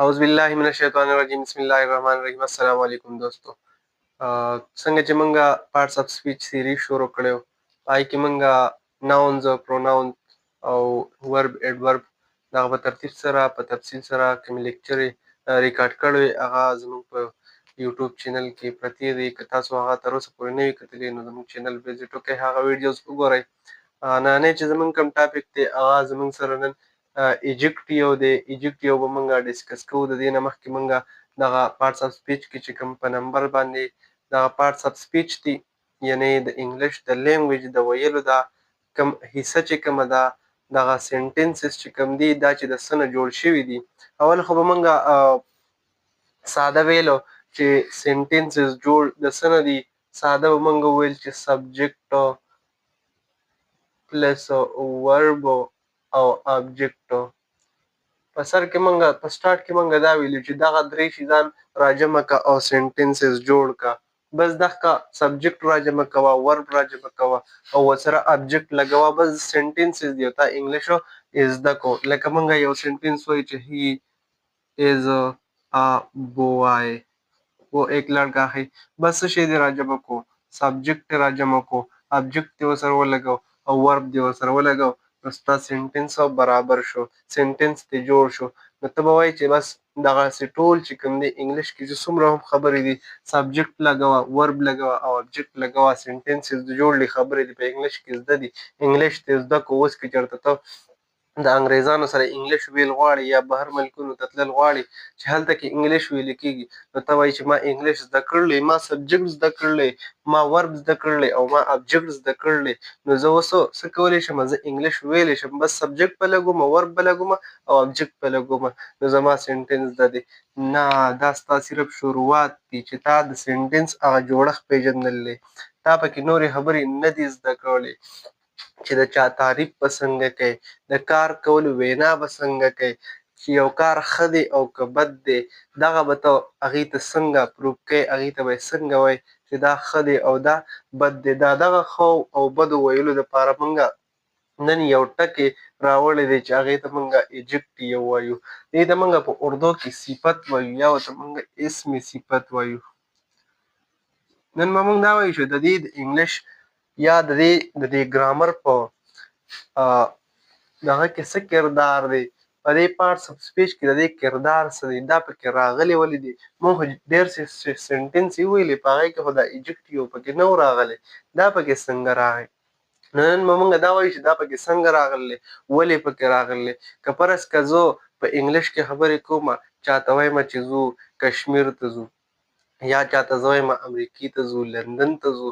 اعوذ بالله من الشیطان الرجیم بسم الله الرحمن الرحیم. السلام علیکم دوستو. څنګه چې مونږه پارټس اف سپیچ سیریز شروع کړو، پای کې مونږه ناونز او پروناون او ورب ایڈورب دغه په ترتیب سره په تفصیل سره کوم لیکچر ریکارډ کړی هغه زموږ په یوټیوب چینل کې پرتی دی. که تاسو هغه تر اوسه پورې نه وي کتلی نو زموږ چینل وزټ وکړئ، هغه ویډیوز وګورئ. نننی چې زموږ کوم ټاپک دی هغه زموږ سره نن ایجکټیو دی. ایجکټیو به مونږه ډسکس کوو. د دې نه مخکې مونږه دغه پارټس اف سپیچ کې چې کوم په نمبر باندې دغه پارټس اف سپیچ دي، یعنی د انګلیش د لینګویج د ویلو دا کوم حصه چې کومه ده، دغه سنټنسز چې کوم دي دا چې د څه نه جوړ شوي دي. اول خو به مونږه ساده ویلو چې سنټنسز جوړ د څه نه دي. ساده به مونږ وویل چې سبجیکټ پلس ورب او آبجیکټ. په سر کې مونږه په سٹارټ کې مونږه دا ویلو چې دغه درې شیان راجمع کا او سنټنسز جوړ کا. بس دغه سبجیکټ راجمع کوا، ورب راجمع کوا او ورسره آبجیکټ لګوا، بس سنټنسز دی. تا انګلیش از د کو لکه مونږه یو سنټنس وای چې هی از ا بوای، वो एक लड़का है. बस شی دی راجمع کو، سبجیکټ راجمع کو، آبجیکټ دی وسره ولګاو او ورب دی وسره ولګاو، نو ستا سنټنس برابر شو، سنټنس ته جوړ شو. نو ته به وایي چې بس دغسې ټول چې کوم دی انګلیش کې چې څومره هم خبرې دي، سبجیکټ لګوه، ورب لګوه او آبجیکټ لګوه، سنټنسز جوړ خبرې دي په انګلیش کې زده دي. انګلیش ته زده کو. اوس که چېرته ته د انګریزانو سره انګلیش ویل غواړي یا بهر ملکونو ته تلل غواړي چې هلته کې انګلیش ویل کېږي، نو ته وایي چې ما انګلیش زده کړلی، ما سبجیکټ زده کړلی، ما ورب زده کړلی او ما آبجیکټ زده کړلی، نو زه اوس څه کولی شم؟ زه انګلیش ویلی شم. بس سبجیکټ به لګوم، ورب به لګوم او آبجیکټ به لګوم، نو زما سنټنس زده دی. نه، دا ستا صرف شروعات دي چې تا د سنټنس هغه جوړښت پیژندلی، تا پکې نورې خبرې نه دي زده کړلی چې د چا تعریف به څنګه کوي، د کار کولو وینا به څنګه کوي، چې یو کار ښه دی او که بد دی دغه به ته هغې ته څنګه پروف کوې، هغې ته به یې څنګه وایې چې دا ښه دی او دا بد دی. دا دغه ښه او بدو ویلو دپاره مونږه نن یو ټکی راوړی دی چې هغې ته مونږه ایجکټیو وایو. دې ته مونږه په اردو کې صفت وایو یا ورته مونږه اسم صفت وایو. نن به مونږ دا وایو چې د دې د انګلیش یا د دې ګرامر په دغه کې څه کردار دی، په دې پارټس اف سپیچ کې د دې کردار څه دی، دا پکې راغلی ولې دی. مونږ خو ډېر سنټنس یې ویلي، په هغې کې خو دا ایجکټیو پکې نه و راغلی. دا پکې څنګه راغی؟ نن به مونږ دا وایو چې دا پکې څنګه راغلی، ولې پکې راغلی. که فرض که زه په انګلیش کې خبرې کومه، چاته وایم چې ځو کشمیر ته ځو، یا چاته زه وایم امریکې ته ځو، لندن ته ځو،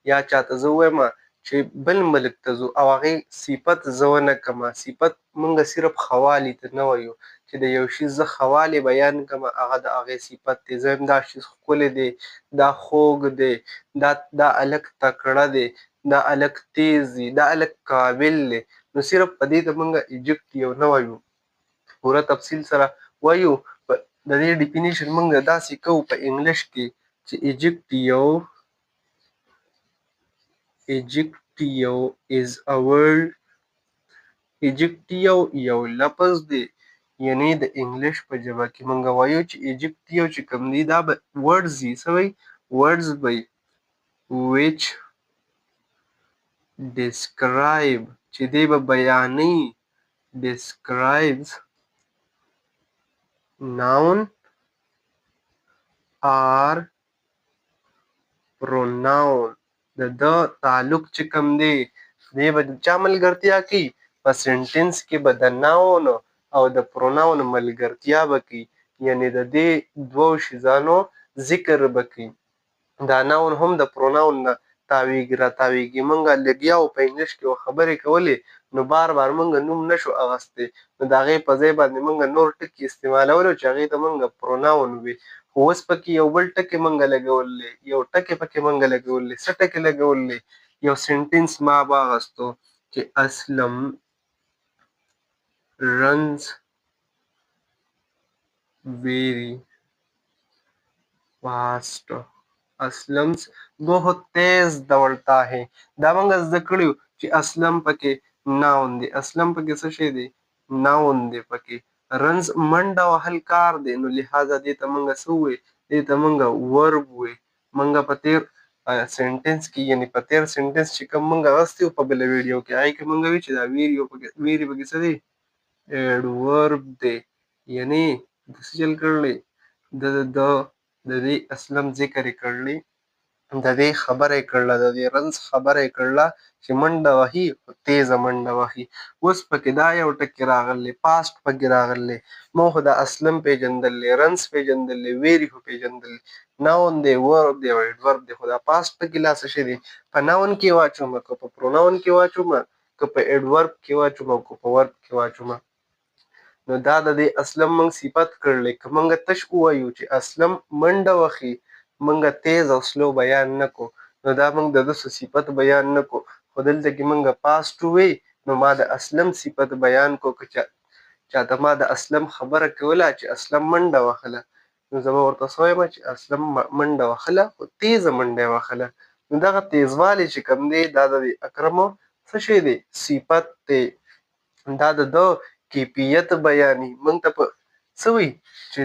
یا چاته زه وایم چې بل ملک ته ځو او هغې صفت زه ونه کړمه. صفت مونږ صرف خوالي ته نه وایو چې د یو شي زه خوالې بیان کړمه، هغه د هغې صفت دی. زه وایم دا شي ښکلی دی، دا خوږ دی، دا هلک تکړه دی، دا هلک تیز دی، دا هلک قابل دی، نو صرف په دې ته مونږ ایجکټیو نه وایو، پوره تفصیل سره وایو. د دې ډیفینیشن مونږ داسې کوو په انګلیش کې چې ایجکټیو is a word. ایجکټیو یو لفظ دی، یعنی د انګلیش په ژبه کې مونږ وایو چې ایجکټیو چې کوم دی دا به ورډز وي. څه وایي؟ ورډز وایي which describe چې دی به بیانوي describes noun or pronoun. د تعلق چې کوم دی دی به د چا ملګرتیا کوي؟ په سنټنس کې به د ناون او د پروناون ملګرتیا به کوي، یعنی د دې دوو شیانو ذکر به کوي. دا ناون هم د پروناون نه تاویږي راتاویږي. مونږه لګیا وو په انګلیش کې خبرې کولې، نو بار بار مونږ نوم نشو اخیستی، نو د هغې په ځای باندې مونږ نور ټکي استعمالولو چې هغې ته مونږ پروناون وي. خو اوس پکې یو بل ټکی مونږ لګولی، یو ټکی پکې مونږ لګولی. څه ټکی لګولی؟ یو سنټنس ما واخیستو چې اسلم runs very fast. اسلم بہت تیز دوڑتا ہے. دا مونږ زده کړي چې اسلم پکې ناون دی. اسلم پکې څه شی دی؟ ناون دی پکې. رنز منډه وهل کار دی، نو لہذا دې ته مونږ څه ووایو؟ دې ته مونږ ورب ووایو. مونږ په تیر سنټنس کې یعنې په تیر سنټنس چې کوم مونږ اغوستی وو په بله ویډیو کې هغې کې مونږ وایو چې دا ویرې پکې څه دی؟ ایډورب دی. یعنې د څه چل کړلی؟ د دې اصلم ذکر یې کړلی، د دې خبره یې کړله، د دې رنز خبره یې کړله چې منډه وهي خو تیزه منډه وهي. اوس پکې دا یو ټکي راغلی، پاسټ پکې راغلی. مو خو دا اصلم پیژندلی، رنز پیژندلی، ویرې خو پیژندلی. ناون دی، ورب دی او ایډورب دی، خو دا پاسټ پکې لا څه شی دی؟ په ناون کې واچومه که په پروناون کې واچومه که په ایډورب کې واچومه که په ورب کې واچومه. نو دا د دې اصلم موږ صفت کړلی. که موږ تش ووایو چې اصلم منډه وهي، موږ تیز او سلو بیان نه کو، نو دا موږ د ده صفت بیان نه کو. خو دلته کې موږ پاسټ ووی، نو ما د اصلم صفت بیان کو. که چاته ما د اسلم خبره کوله چې اسلم منډه وهله، نو زه به ورته څه وایم چې اسلم منډه وهله خو تیزه منډه یې وهله. نو دغه تیزوالی چې کوم دی دا د اکرمو څه شی دی؟ صفت دی. دا د ده کیفیت بیانوي. موږ ته په څه وایي چې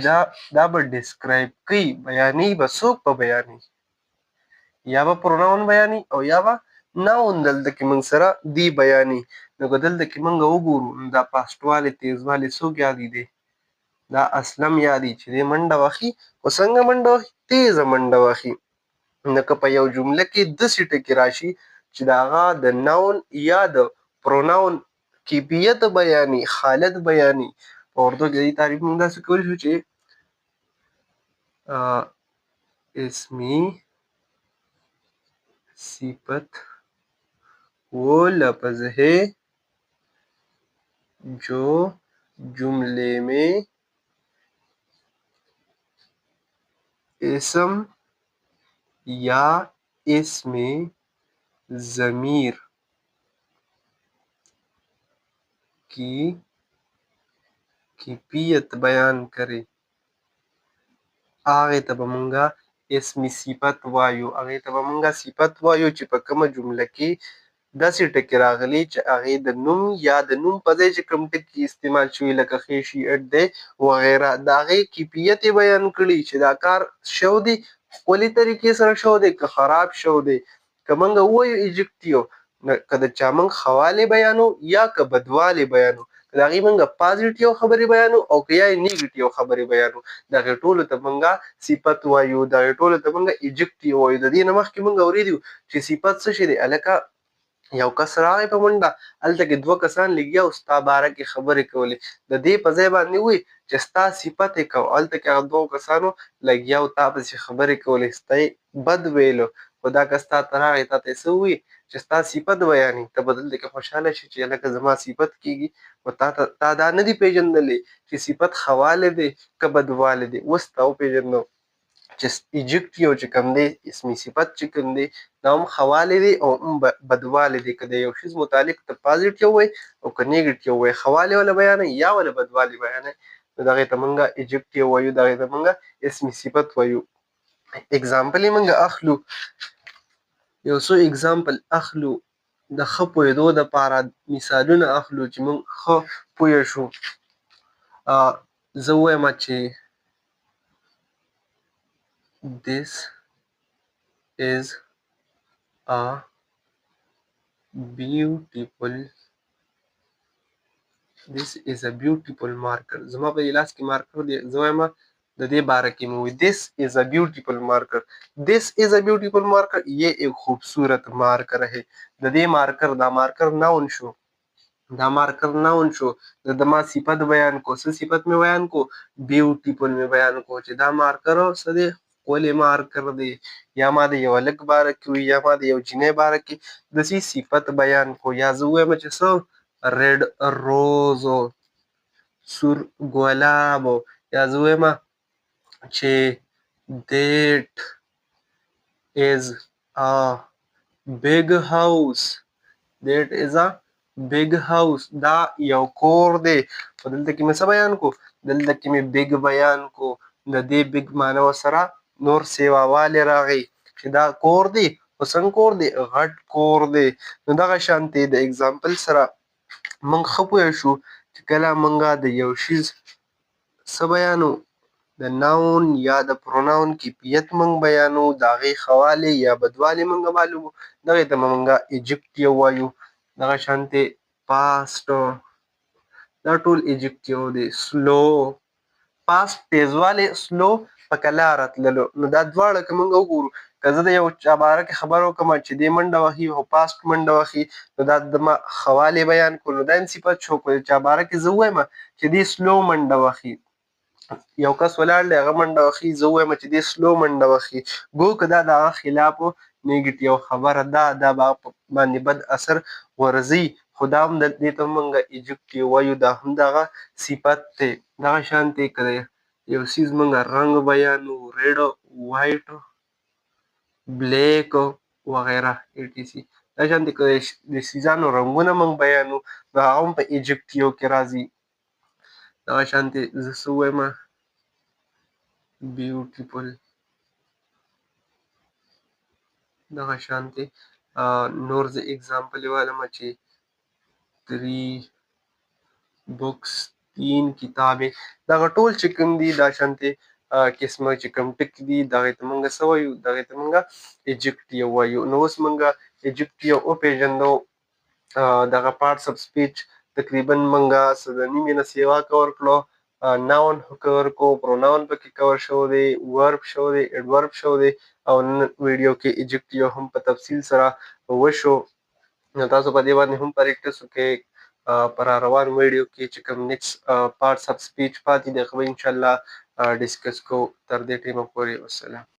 دا به ډسکرایب کوي، بیانوي به څوک به بیانوي؟ یا به پروناون بیانوي او یا به ناون. دلته کې موږ سره دی بیانوي. نو که دلته کې موږ وګورو نو دا پاسټوالی تیزوالی څوک یادی دی؟ دا اسلم یادی چې دی منډه وهي، خو څنګه منډه وهي؟ تیزه منډه وهي. نو که په یو جمله کې داسې ټکي راشي چې د هغه د ناون یا د پروناون کیفیت بیانوي، حالت بیانوي، په اردو کې دې تعریف موږ داسې کولی شو چې اسمی صفت वो लफ्ज है जो जुमले में اسم या اسم ضمیر की کیفیت بیان کرے. هغې ته به مونږه اسمي صفت وایو. هغې ته به مونږه صفت وایو چې په کومه جمله کې داسې ټکي راغلي چې هغې د نوم یا د نوم په ځای چې کوم ټکي استعمال شوي لکه ښې شي اټ دی وغیره، د هغې کیفیت یې بیان کړي چې دا کار شو دی ښکلې طریقې سره شو دی که خراب شو دی. که مونږ ووایو ایجکټیو، که د چا مونږ ښه والی بیانو یا که بدوالی بیانو، د هغې مونږ پازیټیو خبرې بیانو او که یا یې نیګیټیو خبرې بیانو، د هغې ټولو ته مونږه صفت وایو، د هغې ټولو ته مونږه ایجکټیو وایو. د دې نه مخکې مونږ اورېدي وو چې صفت څه شی دی؟ هلکه یو کس راغی په منډه، هلته کې دوه کسان لګیا او ستا باره کې خبرې کولې. د دې په ځای باندې ووایي چې ستا صفت یې کوه. هلته کې هغه دوو کسانو لګیا او تا پسې خبرې کولې، ستا یې بد ویلو. خو دا کس تا ته راغی، تا ته یې څه ووایي چې ستا صفت بیانوي. ته به دلته کې خوشحاله شي چې هلکه زما صفت کېږي، خو تا دا نه دي پېژندلی چې صفت ښه والی دی که بدوالی دی. اوس تا وپېژندو چې ایجکټیو چې کوم دی، اسمي صفت چې کوم دی، دا هم ښه والی دی او هم بدوالی دی. که د یو شیز متعلق ته پازیټیو وایي او که نیګیټیو وایي، ښه والی وله بیانوي یا وله بدوالی بیانوي، نو د هغې ته مونږه ایجکټیو وایو، د هغې ته مونږه اسمي صفت وایو. اګزامپل یې مونږ اخلو، یو څو اګزامپل اخلو د ښه پوهېدو دپاره، مثالونه اخلو چې مونږ ښه پوه شو. زه ووایم چې this is a beautiful marker. زما په لاس کې مارکر دی، زه وایم د دې باره کې مو this is a beautiful marker. this is a beautiful marker، یہ ایک خوبصورت مارکر ہے. د دې مارکر، دا مارکر ناون شو، دا مارکر ناون شو. د ما صفت بیان کو، څه صفت مې بیان کو؟ بیوټیفل مې بیان کو چې دا مارکر څه دی؟ ښکلی مارکر دی. یا ما د یو هلک باره کې وي یا ما د یو جینۍ باره کې داسې صفت بیان کو. یا زه ووایم چې څه ریډ روزو، سور ګلابو. یا زه ووایم چې دیټ از ا بیګ هاوس، دیټ از ا بیګ هاوس، دا یو کور دی. په دلته کې مې څه بیان کو؟ دلته کې مې بیګ بیان کو. د دې بیګ معنی ورسره نور سیواوالی راغی چې دا کور دی، خو څنګه کور دی؟ غټ کور دی. نو دغه شانتې د اګزامپل سره موږ ښه پوه شو چې کله موږ د یو شیز څه بیانو د ناون یا د پروناون کیفیت موږ بیانو د هغې ښه والی یا بدوالی موږ معلومو دغې ته به موږ ایجکټیو وایو. دغه شانتې پاسټ دا ټول ایجکټیو دی. سلو پاسټ تیزوالی، سلو په کلاره تللو. نو دا دواړه که موږ وګورو که زه د یو چا باره کې خبره وکړم چې دی منډه وهي او پاسټ منډه وهي نو دا د ما ښه والی بیان کړو. نو دا هم صفت شو. که د چا باره کې زه ووایم چې دی سلو منډه وهي، یو کس ولاړ دی هغه منډه وهي، زه ووایم چې دی سلو منډه وهي، ګو که دا د هغه خلاف و نیګیټیو خبره ده، دا به هغه باندې بد اثر ورځي. خو دا هم دې ته موږ ایجکټیو وایو، دا هم د هغه صفت دی. دغه شانتې که د یو څیز موږ رنګ بیانو ریډ، وایټ، بلیک وغیره ایټیسي. دا شانتې که د څیزانو رنګونه موږ بیانو نو هغه هم په ایجکټیو کې راځي. دغه شانتې زه څه ووایم بیوټیفل. دغه شانتې نور زه اګزامپل یې والمه چې 3 بوکس 3 کتابې. دغه ټول چې کوم دي دا شانتې قسمه چې کوم ټکي دي دغې ته موږ څه وایو؟ دغې ته موږ ایجکټیو وایو. نو اوس موږ ایجکټیو وپېژندو. دغه پارټس اف سپیچ تقریبا موږ څه د نیمې نه سیوا کور کړو. ناون کور کو، پروناون پکې کور شوی دی، ورب شوی دی، ایډورب شوی دی او نن ویډیو کې ایجکټیو هم په تفصیل سره وشو. نو تاسو په دې باندې هم پریکټس وکړئ. په را روان ویډیو کې چې کوم نیکسټ پارټس اف سپیچ پاتې دي هغه به انشاءالله ډسکس کوو. تر دې ټایمه پورې والسلام.